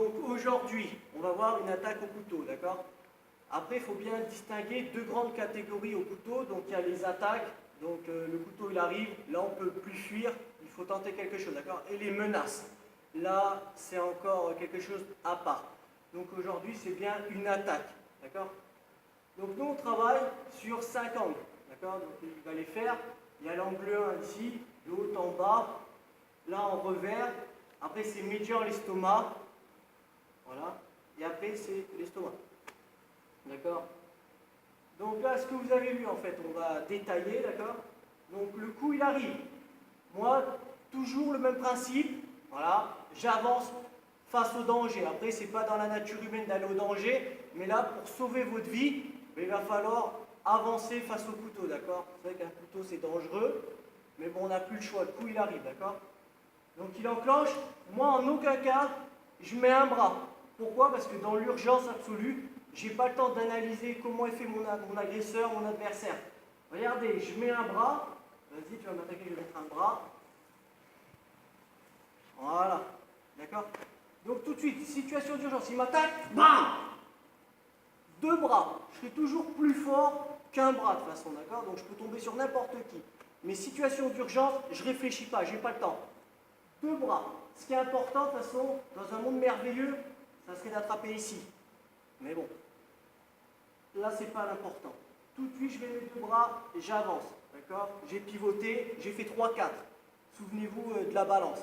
Donc aujourd'hui, on va voir une attaque au couteau, d'accord? Après, il faut bien distinguer deux grandes catégories au couteau. Donc il y a les attaques, donc le couteau il arrive, là on ne peut plus fuir, il faut tenter quelque chose, d'accord? Et les menaces, là c'est encore quelque chose à part. Donc aujourd'hui c'est bien une attaque, d'accord? Donc nous on travaille sur 5 angles, d'accord? Donc il va les faire, il y a l'angle 1 ici, l'autre en bas, là en revers, après c'est médian l'estomac, voilà, et après c'est l'estomac. D'accord? Donc là, ce que vous avez vu, en fait, on va détailler, d'accord? Donc le coup, il arrive. Moi, toujours le même principe, voilà, j'avance face au danger. Après, ce n'est pas dans la nature humaine d'aller au danger, mais là, pour sauver votre vie, il va falloir avancer face au couteau, d'accord? C'est vrai qu'un couteau, c'est dangereux, mais bon, on n'a plus le choix. Le coup, il arrive, d'accord? Donc il enclenche. Moi, en aucun cas, je mets un bras. Pourquoi? Parce que dans l'urgence absolue, je n'ai pas le temps d'analyser comment est fait mon agresseur, mon adversaire. Regardez, je mets un bras. Vas-y, tu vas m'attaquer, je vais mettre un bras. Voilà. D'accord? Donc tout de suite, situation d'urgence, il m'attaque, bam! Deux bras. Je serai toujours plus fort qu'un bras de toute façon, d'accord? Donc je peux tomber sur n'importe qui. Mais situation d'urgence, je ne réfléchis pas, je n'ai pas le temps. Deux bras. Ce qui est important, de toute façon, dans un monde merveilleux, ça serait d'attraper ici. Mais bon, là, c'est pas l'important. Tout de suite, je mets mes deux bras et j'avance. D'accord? J'ai pivoté, j'ai fait 3-4. Souvenez-vous de la balance.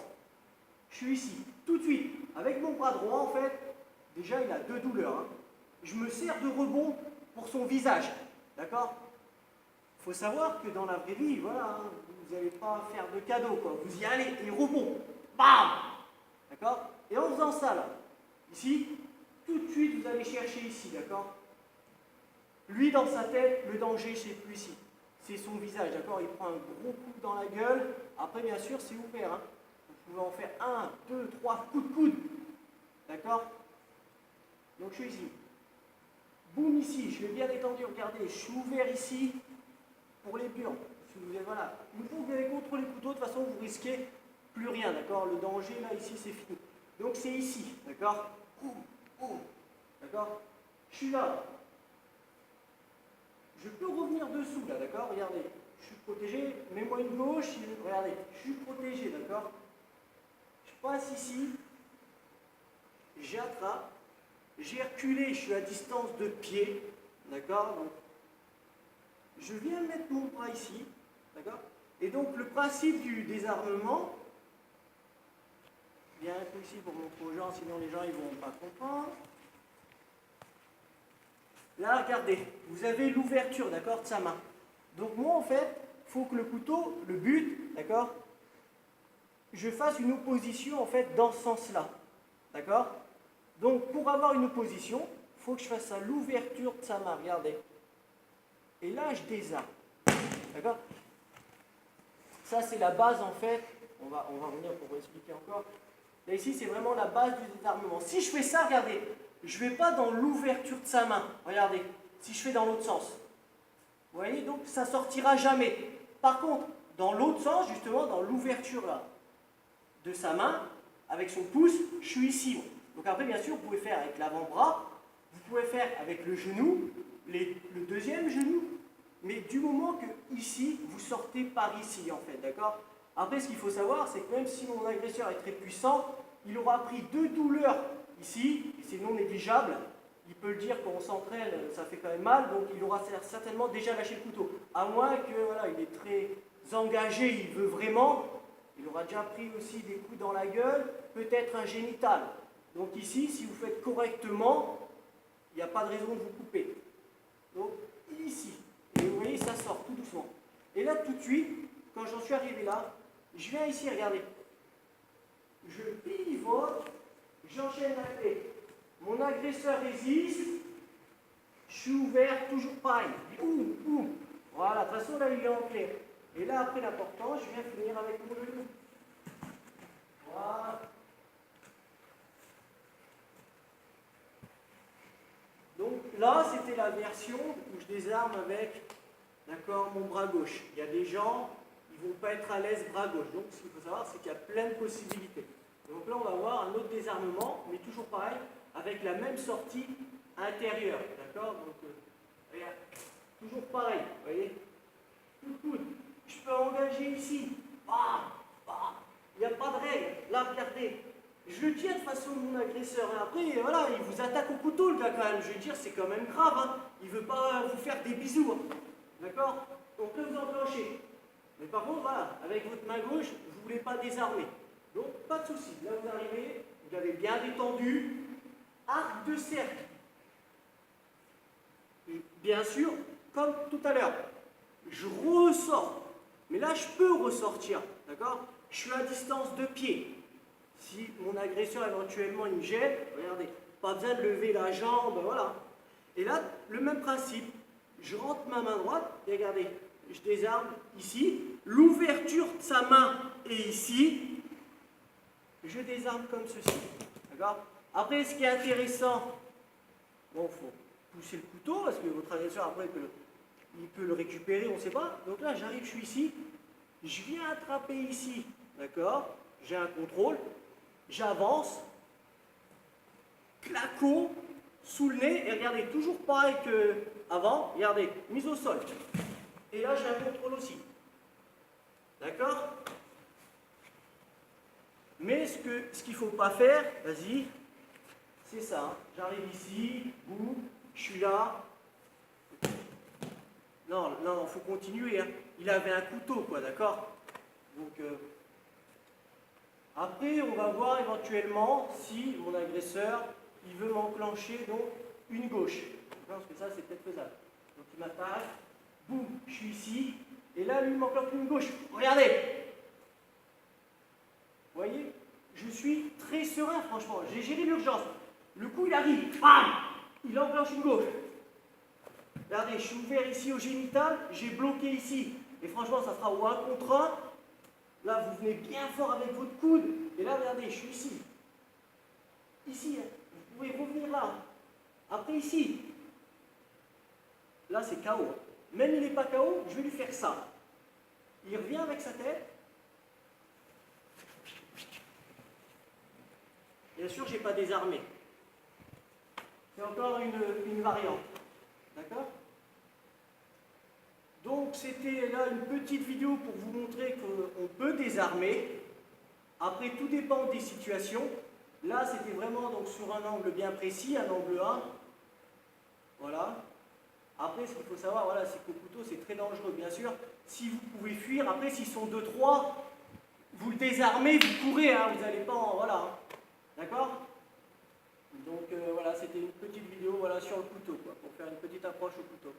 Je suis ici. Tout de suite, avec mon bras droit, en fait, déjà, il a deux douleurs. Hein. Je me sers de rebond pour son visage. D'accord? Il faut savoir que dans la vraie vie, voilà, hein, vous n'allez pas faire de cadeau, quoi. Vous y allez et rebond. Bam! D'accord? Et en faisant ça, là, ici, tout de suite, vous allez chercher ici, d'accord? Lui, dans sa tête, le danger, c'est plus ici. C'est son visage, d'accord? Il prend un gros coup dans la gueule. Après, bien sûr, c'est ouvert. Hein. Vous pouvez en faire 1, 2, 3 coups de coude. D'accord? Donc, je suis ici. Boum, ici. Je vais bien détendu. Regardez, je suis ouvert ici pour les burnes. Voilà. Une fois que vous avez contrôlé le couteau, de toute façon, vous risquez plus rien, d'accord? Le danger, là, ici, c'est fini. Donc, c'est ici, d'accord? D'accord? Je suis là. Je peux revenir dessous, là, d'accord? Regardez. Je suis protégé. Mets-moi une gauche. Regardez. Je suis protégé, d'accord? Je passe ici. J'attrape. J'ai reculé. Je suis à distance de pied. D'accord? Donc, je viens mettre mon bras ici. D'accord? Et donc, le principe du désarmement, bien un peu ici pour montrer aux gens, sinon les gens ils ne vont pas comprendre. Là, regardez, vous avez l'ouverture, d'accord, de sa main. Donc moi, en fait, il faut que le couteau, le but, d'accord, je fasse une opposition, en fait, dans ce sens-là. D'accord? Donc, pour avoir une opposition, il faut que je fasse à l'ouverture de sa main, regardez. Et là, je désarme. D'accord? Ça, c'est la base, en fait. On va revenir pour expliquer encore. Là, ici, c'est vraiment la base du désarmement. Si je fais ça, regardez, je ne vais pas dans l'ouverture de sa main. Regardez, si je fais dans l'autre sens. Vous voyez, donc ça ne sortira jamais. Par contre, dans l'autre sens, justement, dans l'ouverture là, de sa main, avec son pouce, je suis ici. Donc après, bien sûr, vous pouvez faire avec l'avant-bras, vous pouvez faire avec le genou, le deuxième genou, mais du moment que ici, vous sortez par ici, en fait, d'accord? Après, ce qu'il faut savoir, c'est que même si mon agresseur est très puissant, il aura pris deux douleurs ici, et c'est non négligeable. Il peut le dire quand on s'entraîne, ça fait quand même mal, donc il aura certainement déjà lâché le couteau. À moins que, voilà, il est très engagé, il veut vraiment, il aura déjà pris aussi des coups dans la gueule, peut-être un génital. Donc ici, si vous faites correctement, il n'y a pas de raison de vous couper. Donc, ici. Et vous voyez, ça sort tout doucement. Et là, tout de suite, quand j'en suis arrivé là, je viens ici, regardez. Je pivote, j'enchaîne la clé. Mon agresseur résiste, je suis ouvert, toujours pareil. Voilà, de toute façon, là, il est en clair. Et là, après l'important, je viens finir avec mon genou. Voilà. Donc là, c'était la version où je désarme avec, d'accord, mon bras gauche. Il y a des gens, ils ne vont pas être à l'aise bras gauche. Donc, ce qu'il faut savoir, c'est qu'il y a plein de possibilités. Donc là, on va voir un autre désarmement, mais toujours pareil, avec la même sortie intérieure. D'accord? Donc, regarde, toujours pareil, vous voyez? Coup de coude. Je peux engager ici. Bam, bam. Il n'y a pas de règle. Là, regardez. Je le tiens de façon mon agresseur. Et après, voilà, il vous attaque au couteau, le gars, quand même. Je veux dire, c'est quand même grave. Hein. Il ne veut pas vous faire des bisous. Hein. D'accord? Donc là, vous enclenchez. Mais par contre, voilà, avec votre main gauche, vous ne voulez pas désarmer. Donc, pas de souci. Là, vous arrivez, vous avez bien détendu. Arc de cercle. Et bien sûr, comme tout à l'heure, je ressors. Mais là, je peux ressortir. D'accord? Je suis à distance de pied. Si mon agresseur, éventuellement, il me gêne, regardez, pas besoin de lever la jambe, voilà. Et là, le même principe. Je rentre ma main droite, et regardez, je désarme ici. L'ouverture de sa main est ici. Je désarme comme ceci. D'accord? Après, ce qui est intéressant, bon, il faut pousser le couteau, parce que votre agresseur, après, il peut le récupérer, on ne sait pas. Donc là, j'arrive, je suis ici. Je viens attraper ici. D'accord? J'ai un contrôle. J'avance. Claco sous le nez. Et regardez, toujours pareil qu'avant. Regardez, mise au sol. Et là, j'ai un contrôle aussi. D'accord? Mais ce qu'il ne faut pas faire, vas-y, c'est ça. Hein. J'arrive ici, boum, je suis là. Non, non, il faut continuer. Hein. Il avait un couteau, quoi, d'accord? Donc, après, on va voir éventuellement si mon agresseur, il veut m'enclencher donc une gauche. Parce que ça, c'est peut-être faisable. Donc, il m'attaque, boum, je suis ici, et là, lui, il m'enclenche une gauche. Regardez! Vous voyez? Je suis très serein, franchement. J'ai géré l'urgence. Le coup, il arrive, bam! Il enclenche une gauche. Regardez, je suis ouvert ici au génital, j'ai bloqué ici. Et franchement, ça sera au 1 contre 1. Là, vous venez bien fort avec votre coude. Et là, regardez, je suis ici. Ici, hein. Vous pouvez revenir là. Après, ici. Là, c'est KO. Même il n'est pas KO, je vais lui faire ça. Il revient avec sa tête. Bien sûr, je n'ai pas désarmé. C'est encore une variante. D'accord? Donc, c'était là une petite vidéo pour vous montrer qu'on peut désarmer. Après, tout dépend des situations. Là, c'était vraiment donc, sur un angle bien précis, un angle 1. Voilà. Après, ce qu'il faut savoir, voilà, c'est qu'au couteau, c'est très dangereux, bien sûr. Si vous pouvez fuir, après, s'ils sont 2-3, vous le désarmez, vous courez, hein, vous n'allez pas en... Voilà. Hein. D'accord? Donc, voilà, c'était une petite vidéo voilà, sur le couteau, quoi, pour faire une petite approche au couteau.